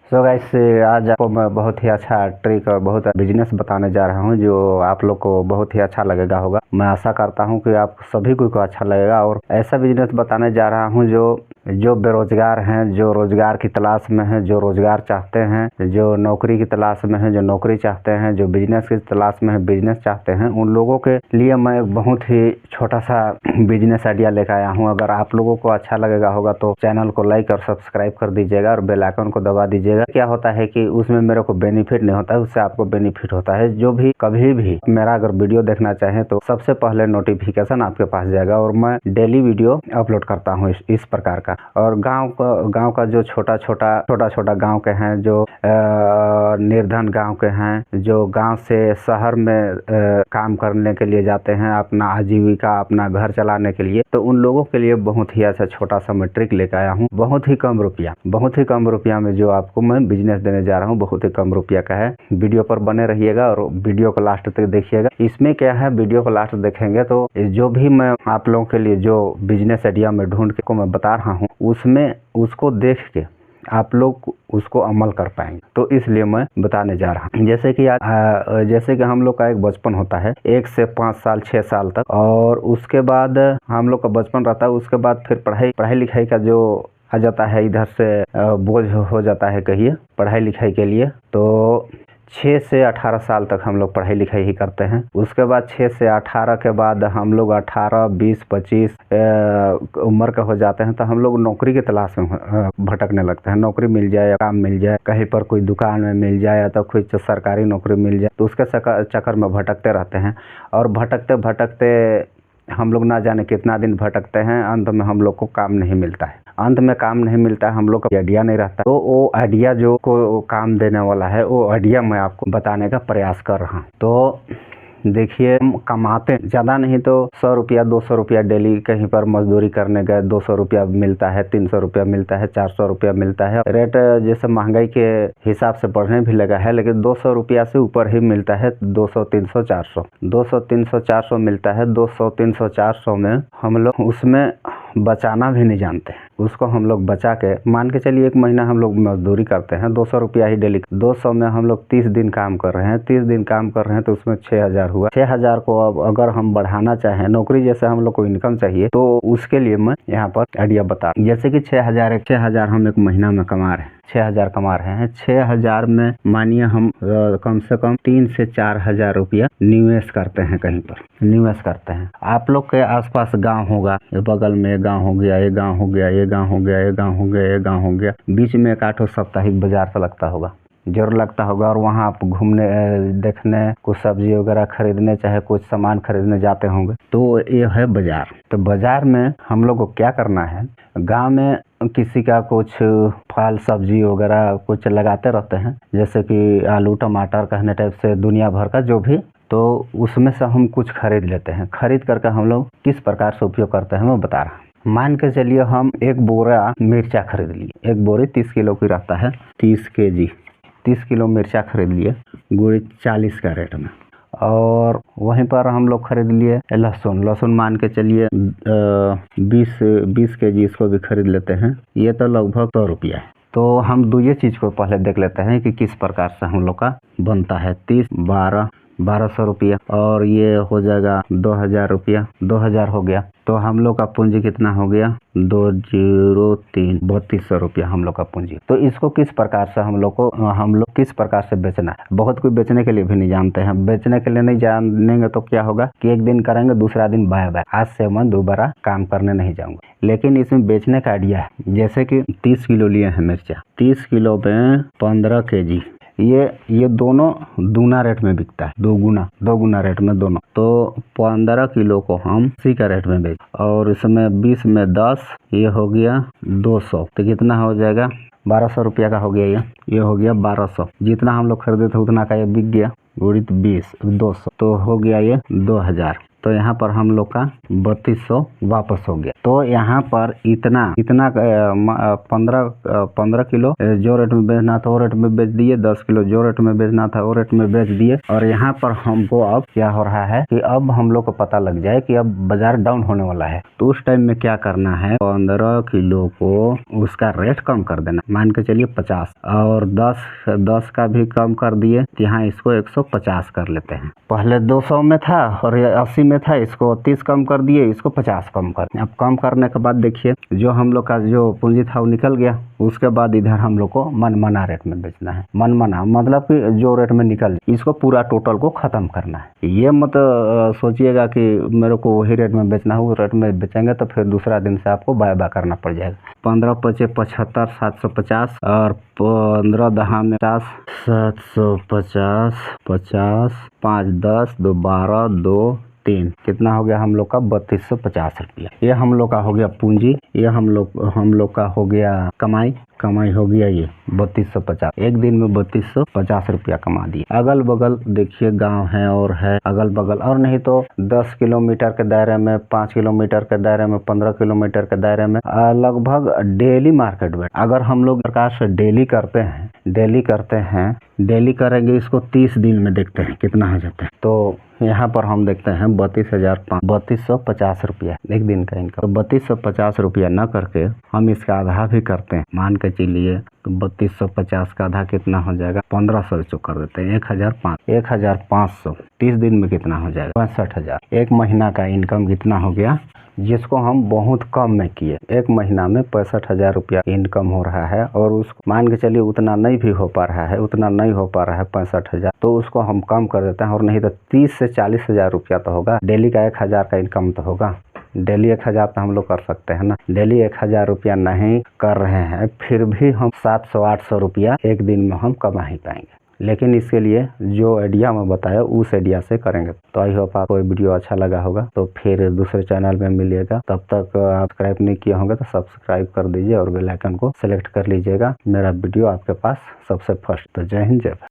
So guys, आज आपको मैं बहुत ही अच्छा ट्रिक और बहुत बिजनेस बताने जा रहा हूं जो आप लोग को बहुत ही अच्छा लगेगा होगा। मैं आशा करता हूं कि आप सभी को अच्छा लगेगा। और ऐसा बिजनेस बताने जा रहा हूं जो बेरोजगार हैं, जो रोजगार की तलाश में हैं, जो रोजगार चाहते हैं, जो नौकरी की तलाश में हैं, जो नौकरी चाहते हैं, जो बिजनेस की तलाश में है, बिजनेस चाहते हैं, उन लोगों के लिए मैं एक बहुत ही छोटा सा बिजनेस आइडिया लेकर आया हूँ। अगर आप लोगों को अच्छा लगेगा होगा तो चैनल को लाइक और सब्सक्राइब कर दीजिएगा और बेल आइकन को दबा दीजिएगा। क्या होता है कि उसमें मेरे को बेनिफिट नहीं होता है, उससे आपको बेनिफिट होता है। जो भी कभी भी मेरा अगर वीडियो देखना चाहें तो सबसे पहले नोटिफिकेशन आपके पास जाएगा। और मैं डेली वीडियो अपलोड करता हूँ इस प्रकार का। और गांव का जो छोटा छोटा गांव के हैं, जो निर्धन गांव के हैं, जो गांव से शहर में काम करने के लिए जाते हैं अपना आजीविका, अपना घर चलाने के लिए, तो उन लोगों के लिए बहुत ही अच्छा छोटा सा मैं ट्रिक लेकर आया हूँ। बहुत ही कम रुपया में जो आपको मैं बिजनेस देने जा रहा हूँ, बहुत ही कम रुपया का है। वीडियो पर बने रहिएगा और वीडियो को लास्ट तक देखिएगा। इसमें क्या है, वीडियो को लास्ट देखेंगे तो जो भी मैं आप लोगों के लिए जो बिजनेस आइडिया में ढूंढ के मैं बता रहा हूँ, उसमें उसको देख के आप लोग उसको अमल कर पाएंगे। तो इसलिए मैं बताने जा रहा हूँ। जैसे कि हम लोग का एक बचपन होता है 1 से 5 साल 6 साल तक, और उसके बाद हम लोग का बचपन रहता है। उसके बाद फिर पढ़ाई लिखाई का जो आ जाता है, इधर से बोझ हो जाता है कहिए पढ़ाई लिखाई के लिए। तो 6 से 18 साल तक हम लोग पढ़ाई लिखाई ही करते हैं। उसके बाद 6 से 18 के बाद हम लोग 18, 20, 25 उम्र का हो जाते हैं, तो हम लोग नौकरी की तलाश में भटकने लगते हैं। नौकरी मिल जाए या काम मिल जाए, कहीं पर कोई दुकान में मिल जाए या तो कोई सरकारी नौकरी मिल जाए, तो उसके चक्कर में भटकते रहते हैं। और भटकते भटकते हम लोग ना जाने कितना दिन भटकते हैं, अंत में हम लोग को काम नहीं मिलता है। हम लोग का आइडिया नहीं रहता। तो वो आइडिया जो को काम देने वाला है, वो आइडिया मैं आपको बताने का प्रयास कर रहा हूँ। तो देखिए, हम कमाते ज़्यादा नहीं तो 100 रुपया 200 रुपया डेली कहीं पर मजदूरी करने गए, 200 रुपया मिलता है, 300 रुपया मिलता है, 400 रुपया मिलता है। रेट जैसे महंगाई के हिसाब से बढ़ने भी लगा है, लेकिन 200 रुपया से ऊपर ही मिलता है। 200, 300, 400, 200, 300, 400 मिलता है। 200, 300, 400 में हम लोग उसमें बचाना भी नहीं जानते हैं। उसको हम लोग बचा के मान के चलिए 1 महीना हम लोग मजदूरी करते हैं, 200 रुपया ही डेली। 200 में हम लोग 30 दिन काम कर रहे हैं, 30 दिन काम कर रहे हैं तो उसमें 6000 हुआ। 6000 को अब अगर हम बढ़ाना चाहें, नौकरी जैसे हम लोग को इनकम चाहिए, तो उसके लिए मैं यहाँ पर आइडिया बता, जैसे कि 6000 हम 1 महीना में कमा रहे हैं, 6000 कमा रहे हैं। 6000 में मानिए हम कम से कम 3 से 4000 रुपया निवेश करते हैं, कहीं पर निवेश करते हैं। आप लोग के आसपास गांव होगा, बगल में गांव हो गया, ये गांव हो गया, ये गांव हो गया, ये गांव हो गया, ये गांव हो गया, बीच में एक 8 साप्ताहिक बाजार सा लगता होगा, जरूर लगता होगा। और वहाँ आप घूमने देखने, कुछ सब्जी वगैरह खरीदने, चाहे कुछ सामान खरीदने जाते होंगे, तो ये है बाजार। तो बाजार में हम लोग को क्या करना है, गांव में किसी का कुछ फल सब्जी वगैरह कुछ लगाते रहते हैं, जैसे कि आलू टमाटर कहने टाइप से दुनिया भर का जो भी, तो उसमें से हम कुछ खरीद लेते हैं। खरीद करके हम लोग किस प्रकार से उपयोग करते हैं मैं बता रहा हूँ। मान के चलिए हम 1 बोरा मिर्चा खरीद लिए। 1 बोरी 30 किलो की रहता है, 30 kg, 30 किलो मिर्चा खरीद लिए गुड़ी 40 का रेट में। और वहीं पर हम लोग खरीद लिए लहसुन मान के चलिए 20 kg इसको भी खरीद लेते हैं। ये तो लगभग 100 रुपया है। तो हम ये चीज़ को पहले देख लेते हैं कि किस प्रकार से हम लोग का बनता है। 30, 1200 रुपया, और ये हो जाएगा 2000 रुपया, 2000 हो गया। तो हम लोग का पूंजी कितना हो गया, 203, 3200 रुपया हम लोग का पूंजी। तो इसको किस प्रकार से हम लोग किस प्रकार से बेचना है। बहुत कोई बेचने के लिए भी नहीं जानते हैं। बेचने के लिए नहीं जानेंगे तो क्या होगा कि एक दिन करेंगे, दूसरा दिन बाय बाय, आज से मैं दोबारा काम करने नहीं जाऊंगा। लेकिन इसमें बेचने का आइडिया है। जैसे कि 30 किलो लिए हैं मिर्चा, 30 किलो में 15 kg, ये दोनों दूना रेट में बिकता है, दो गुना रेट में दोनों। तो 15 किलो को हम 80 का रेट में बेच, और इसमें 20 में 10, ये हो गया 200। तो कितना हो जाएगा, 1200 रुपया का हो गया। ये हो गया 1200। जितना हम लोग खरीदे थे उतना का ये बिक गया, गुणित 20, 200, तो हो गया ये 2000। तो यहाँ पर हम लोग का 3200 वापस हो गया। तो यहाँ पर इतना 15 किलो जो रेट में बेचना था वो रेट में बेच दिए, 10 किलो जो रेट में बेचना था वो रेट में बेच दिए। और यहाँ पर हमको अब क्या हो रहा है कि अब हम लोग को पता लग जाए कि अब बाजार डाउन होने वाला है, तो उस टाइम में क्या करना है, 15 किलो को उसका रेट कम कर देना, मान के चलिए 50, और 10 का भी कम कर दिए, यहाँ इसको 150 कर लेते हैं। पहले 200 में था और 80 में था, इसको 30 कम कर दिए, इसको 50 कम कर। अब कम करने के बाद देखिए जो हम लोग का जो पूंजी था वो निकल गया। उसके बाद इधर हम लोग को मनमाना रेट में बेचना है। मनमाना मतलब कि जो रेट में निकल, इसको पूरा टोटल को खत्म करना है। ये मत सोचिएगा कि मेरे को वही रेट में बेचना है, वो रेट में बेचेंगे तो फिर दूसरा दिन से आपको बाय बाय करना पड़ जाएगा। 15 पचे 75, 750 और 15 दहा में 50, 750, 50, 5, 10, 2, 12, 2, 3, कितना हो गया हम लोग का 3250 रुपया। ये हम लोग का हो गया पूंजी, ये हम लोग का हो गया कमाई हो गया ये 3250। एक दिन में 3250 रुपया कमा दिए। अगल बगल देखिए गांव है और है अगल बगल, और नहीं तो 10 किलोमीटर के दायरे में, 5 किलोमीटर के दायरे में, 15 किलोमीटर के दायरे में लगभग डेली मार्केट में। अगर हम लोग प्रकार से डेली करते हैं, डेली करेंगे, इसको 30 दिन में देखते हैं कितना हो जाता है। तो यहाँ पर हम देखते हैं 3250 रुपया एक दिन का इनकम। तो 3250 रुपया न करके हम इसका आधा भी करते हैं, मान के चलिए तो 3250 का आधा कितना हो जाएगा, 1500 इसको कर देते हैं, 1500। 30 दिन में कितना हो जाएगा, 65,000। एक महीना का इनकम कितना हो गया, जिसको हम बहुत कम में किए। एक महीना में 65,000 रुपया इनकम हो रहा है, और उसको मान के चलिए उतना नहीं भी हो पा रहा है, 65,000, तो उसको हम कम कर देते हैं। और नहीं तो 30 से 40,000 रुपया तो होगा, डेली का 1,000 का इनकम तो होगा। डेली 1,000 तो हम लोग कर सकते हैं ना। डेली 1,000 रुपया नहीं कर रहे हैं, फिर भी हम 700-800 रुपया एक दिन में हम कमा ही पाएंगे। लेकिन इसके लिए जो आइडिया मैं बताया उस आइडिया से करेंगे। तो आई होप आपको वीडियो अच्छा लगा होगा। तो फिर दूसरे चैनल में मिलिएगा। तब तक सब्सक्राइब नहीं किया होगा तो सब्सक्राइब कर दीजिए और बेल आइकन को सेलेक्ट कर लीजिएगा। मेरा वीडियो आपके पास सबसे फर्स्ट। तो जय हिंद, जय भारत।